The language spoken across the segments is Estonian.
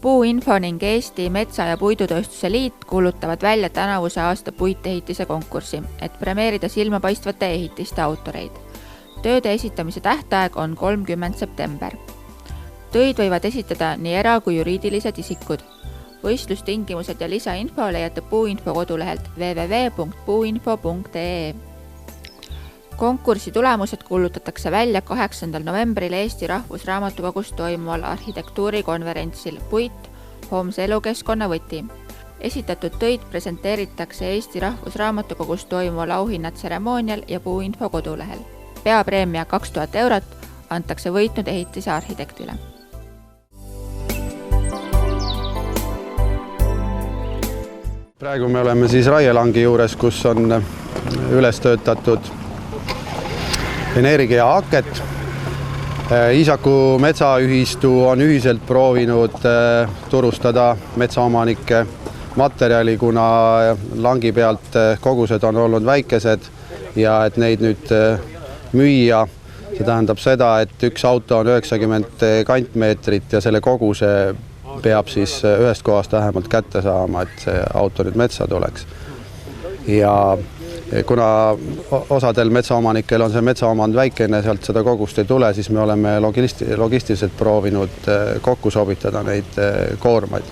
Puuinfo ning Eesti Metsa- ja Puidutööstuse Liit kuulutavad välja tänavuse aasta puitehitise konkursi, et premeerida silmapaistvate ehitiste autoreid. Tööde esitamise tähtaeg on 30. september. Töid võivad esitada nii era- kui juriidilised isikud. Võistlustingimused ja lisainfo leiate Puuinfo kodulehelt www.puuinfo.ee. Konkursi tulemused kuulutatakse välja 8. novembril Eesti Rahvusraamatukogus toimuval arhitektuurikonverentsil Puit, homse elukeskkonna võti. Esitatud töid presenteeritakse Eesti Rahvusraamatukogus toimuval auhinnatseremoonial ja Puuinfo kodulehel. Peapreemia 2000 eurot antakse võitnud ehitise arhitektile. Praegu me oleme siis raielangi juures, kus on üles töötatud energiaaket. Iisaku metsaühistu on ühiselt proovinud turustada metsaomanike materjali, kuna langi pealt kogused on olnud väikesed ja et neid nüüd müüa. See tähendab seda, et üks auto on 90 kantmeetrit ja selle koguse peab siis ühest kohast vähemalt kätte saama, et see auto nüüd metsa tuleks. Ja kuna osadel metsaomanikel on see metsaomand väikene, sealt seda kogust ei tule, siis me oleme logistiliselt proovinud kokku sobitada neid koormaid.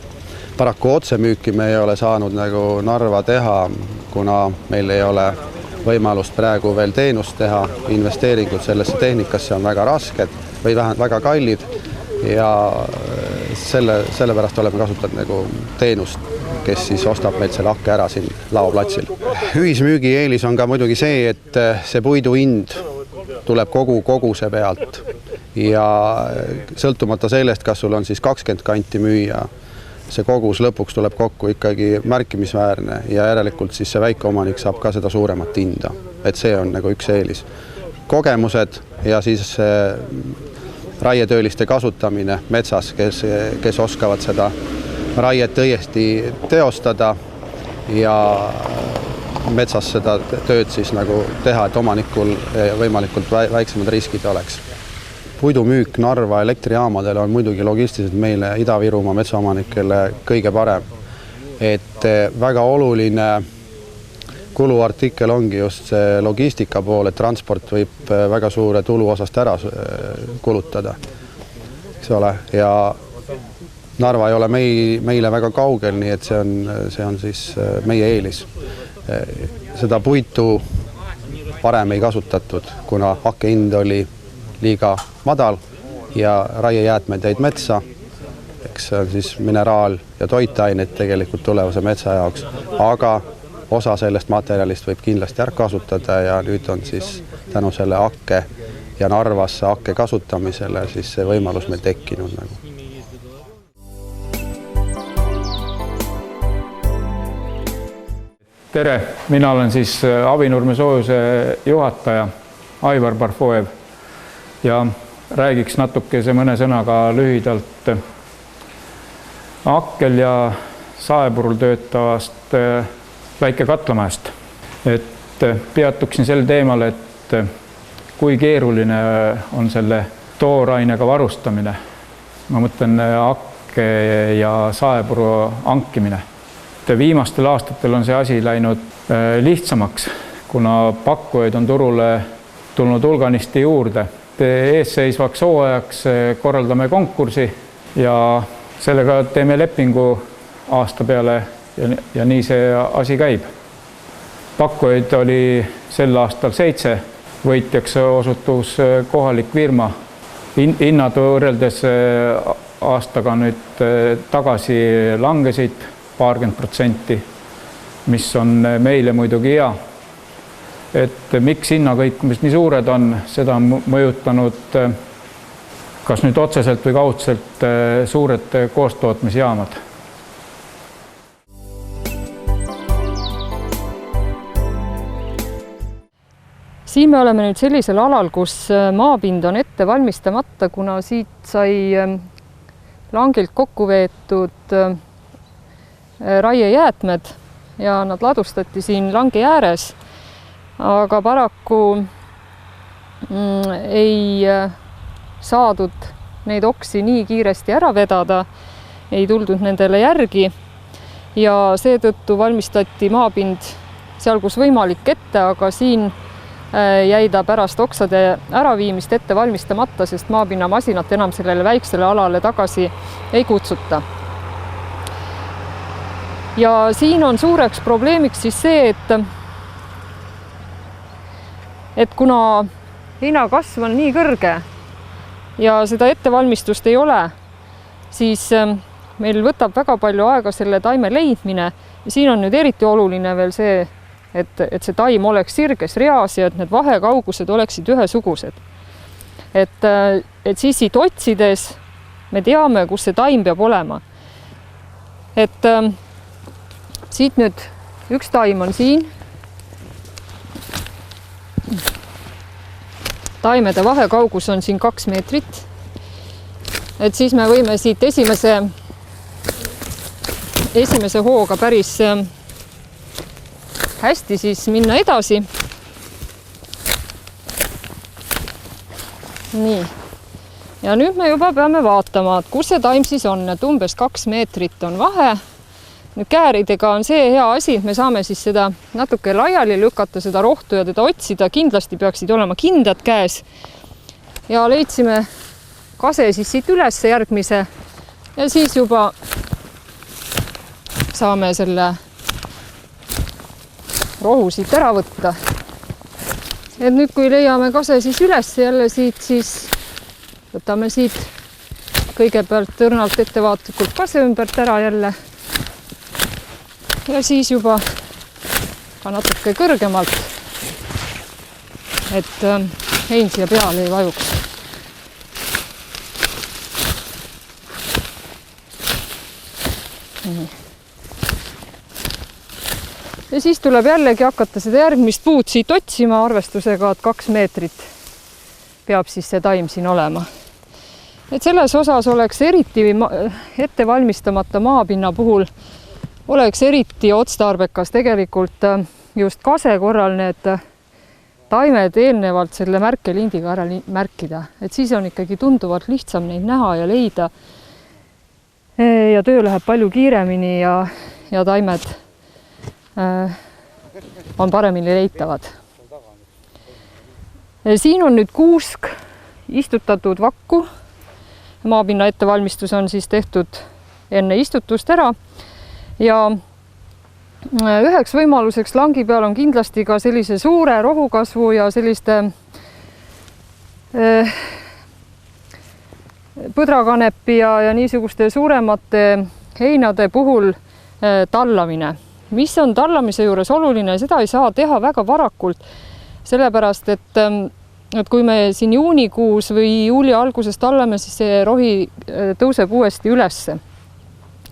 Paraku otsemüüki me ei ole saanud nagu Narva teha, kuna meil ei ole võimalust praegu veel teenust teha. Investeeringud sellesse tehnikasse on väga rasked või vähemalt väga kallid ja sellepärast oleme kasutanud nagu teenust, kes siis ostab meilt selle hakke ära siin laoplatsil. Ühismüügi eelis on ka muidugi see, et see puidu hind tuleb kogu koguse pealt ja sõltumata sellest, kas sul on siis 20 kanti müüa, see kogus lõpuks tuleb kokku ikkagi märkimisväärne ja järelikult siis see väikeomanik saab ka seda suuremat hinda. Et see on nagu üks eelis. Kogemused ja siis raietööliste kasutamine metsas, kes oskavad seda raiet õiesti teostada ja metsas seda tööd siis nagu teha, et omanikul võimalikult väiksemad riskid oleks. Puidumüük Narva elektrijaamadele on muidugi logistiliselt meile Ida-Virumaa metsaomanikele kõige parem. Et väga oluline kuluartikkel ongi just see logistika pool, et transport võib väga suure tulu osast ära kulutada. Eks ole? Ja Narva ei ole meile väga kaugel, nii et see on siis meie eelis. Seda puitu varem ei kasutatud, kuna hakke hind oli liiga madal ja raiejäätmed jäid metsa. Eks see on siis mineraal ja toitained tegelikult tulevase metsa jaoks, aga osa sellest materjalist võib kindlasti ära kasutada ja nüüd on siis tänu selle hakke ja Narvasse hakke kasutamisele siis see võimalus meil tekkinud nagu. Tere, mina olen siis Avinurme soojuse juhataja Aivar Parfojev ja räägiks natukese mõne sõnaga lühidalt hakkel ja saepurul töötavast väikekatlamäest. Et peatuksin sel teemal, et kui keeruline on selle toorainega varustamine. Ma mõtlen hakke ja saepuru hankimine. Viimastel aastatel on see asi läinud lihtsamaks, kuna pakkujaid on turule tulnud hulganisti juurde. Eesseisvaks hooajaks korraldame konkursi ja sellega teeme lepingu aasta peale ja nii see asi käib. Pakkujaid oli sel aastal 7, võitjaks osutus kohalik firma. Hinnad võrreldes aastaga nüüd tagasi langesid 20%, mis on meile muidugi hea. Et miks hinnakõikumised nii suured on, seda on mõjutanud kas nüüd otseselt või kaudselt suured koostootmisjaamad. Siin me oleme nüüd sellisel alal, kus maapind on ette valmistamata, kuna siit sai langilt kokku veetud raiejäätmed ja nad ladustati siin langi ääres, aga paraku ei saadud neid oksi nii kiiresti ära vedada ei tuldud nendele järgi ja seetõttu valmistati maapind seal, kus võimalik ette, aga siin jäi ta pärast oksade äraviimist ette valmistamata, sest maapinnamasinat enam sellele väiksele alale tagasi ei kutsuta. Ja siin on suureks probleemiks siis see, et kuna heinakasv on nii kõrge ja seda ettevalmistust ei ole, siis meil võtab väga palju aega selle taime leidmine ja siin on nüüd eriti oluline veel see, et see taim oleks sirges reas ja et need vahekaugused oleksid ühesugused. Et siis siit otsides me teame, kus see taim peab olema. Et siit nüüd üks taim on siin. Taimede vahekaugus on siin 2 meetrit. Et siis me võime siit esimese hooga päris hästi siis minna edasi. Nii. Ja nüüd me juba peame vaatama, et kus see taim siis on, et umbes 2 meetrit on vahe. Nüüd kääridega on see hea asi, et me saame siis seda natuke laiali lükata, seda rohtu ja teda otsida. Kindlasti peaksid olema kindad käes. Ja leidsime kase siis siit üles järgmise ja siis juba saame selle rohu siit ära võtta. Et nüüd, kui leiame kase siis üles jälle siit, siis võtame siit kõigepealt õrnalt ettevaatlikult kase ümbert ära jälle. Ja siis juba ka natuke kõrgemalt, et hein siia peale ei vajuks. Nii. Ja siis tuleb jällegi hakata seda järgmist puud siit otsima arvestusega, et 2 meetrit peab siis see taim siin olema. Et selles osas oleks eriti ette valmistamata maapinna puhul oleks eriti otstarbekas tegelikult just kase korral need taimed eelnevalt selle märkelindiga ära märkida. Et siis on ikkagi tunduvalt lihtsam neid näha ja leida. Ja töö läheb palju kiiremini ja taimed on paremini leitavad. Siin on nüüd kuusk istutatud vakku. Maapinna ettevalmistus on siis tehtud enne istutust ära. Ja üheks võimaluseks langi peal on kindlasti ka sellise suure rohukasvu ja selliste põdrakanepi ja niisuguste suuremate heinade puhul tallamine. Mis on tallamise juures oluline, seda ei saa teha väga varakult, sellepärast, et kui me siin juunikuus või juuli alguses tallame, siis see rohi tõuseb uuesti ülesse.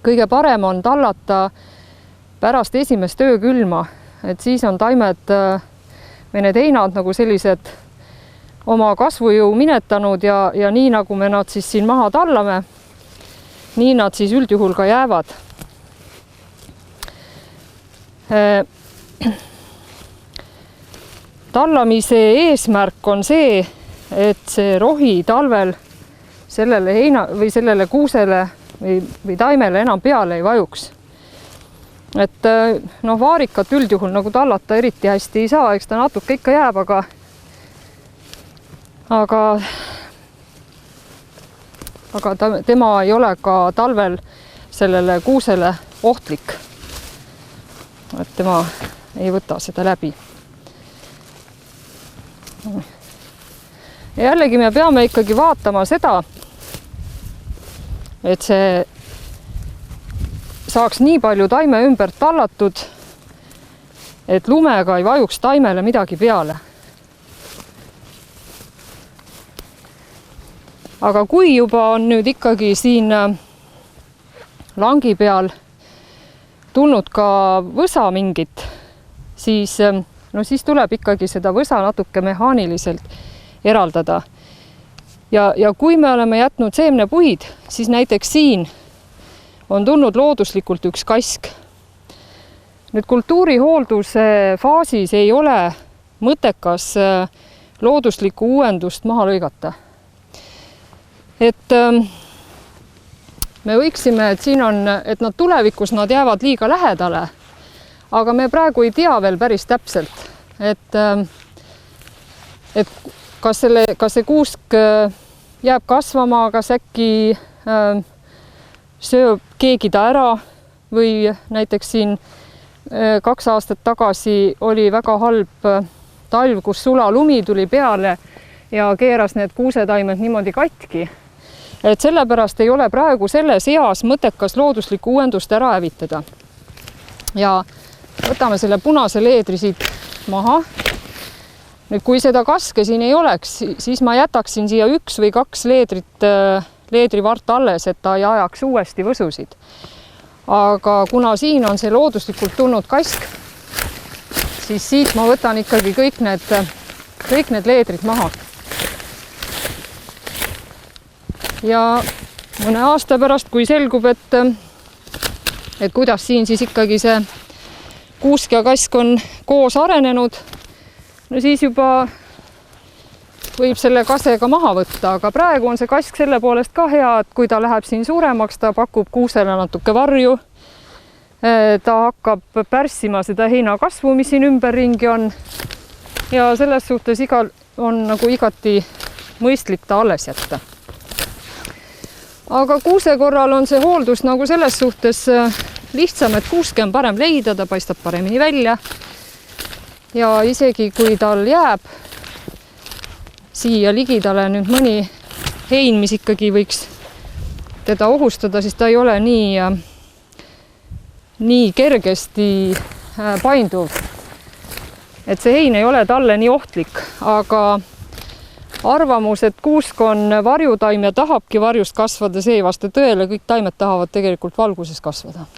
Kõige parem on tallata pärast esimest öökülma, et siis on taimed või need heinad nagu sellised oma kasvujõu minetanud ja nii nagu me nad siis siin maha tallame, nii nad siis üldjuhul ka jäävad. Tallamise eesmärk on see, et see rohi talvel sellele heina või sellele kuusele või taimele enam peale ei vajuks. Et vaarikat üldjuhul nagu tallata eriti hästi ei saa, eks ta natuke ikka jääb, aga tema ei ole ka talvel sellele kuusele ohtlik. Et tema ei võta seda läbi. Ja jällegi me peame ikkagi vaatama seda, et see saaks nii palju taime ümbert tallatud, et lumega ei vajuks taimele midagi peale. Aga kui juba on nüüd ikkagi siin langi peal tulnud ka võsa mingit, siis tuleb ikkagi seda võsa natuke mehaaniliselt eraldada. Ja kui me oleme jätnud seemnepuid, siis näiteks siin on tulnud looduslikult üks kask. Nüüd kultuurihoolduse faasis ei ole mõttekas looduslikku uuendust maha lõigata. Et me võiksime, et siin on, et nad tulevikus nad jäävad liiga lähedale, aga me praegu ei tea veel päris täpselt, et kas see kuusk jääb kasvama, kas äkki sööb keegi ta ära või näiteks siin 2 aastat tagasi oli väga halb talv, kus sulalumi tuli peale ja keeras need kuusetaimed niimoodi katki. Et sellepärast ei ole praegu selles eas mõttekas looduslikku uuendust ära hävitada. Ja võtame selle punase leedri siit maha. Nüüd, kui seda kaske siin ei oleks, siis ma jätaksin siia 1 või 2 leedrivart alles, et ta ei ajaks uuesti võsusid. Aga kuna siin on see looduslikult tulnud kask, siis siit ma võtan ikkagi kõik need leedrid maha. Ja mõne aasta pärast, kui selgub, et kuidas siin siis ikkagi see kuusk ja kask on koos arenenud, no siis juba võib selle kasega maha võtta, aga praegu on see kask selle poolest ka hea, et kui ta läheb siin suuremaks, ta pakub kuusele natuke varju. Ta hakkab pärssima seda heina kasvu, mis siin ümberringi on. Ja selles suhtes on nagu igati mõistlik ta alles jätta. Aga kuuse korral on see hooldus nagu selles suhtes lihtsam, et kuuske on parem leida, ta paistab paremini välja. Ja isegi kui tal jääb siia ligidale nüüd mõni hein, mis ikkagi võiks teda ohustada, siis ta ei ole nii kergesti painduv. Et see hein ei ole talle nii ohtlik, aga arvamus, et kuusk on varjutaim ja tahabki varjust kasvada, see ei vasta tõele, kõik taimed tahavad tegelikult valguses kasvada.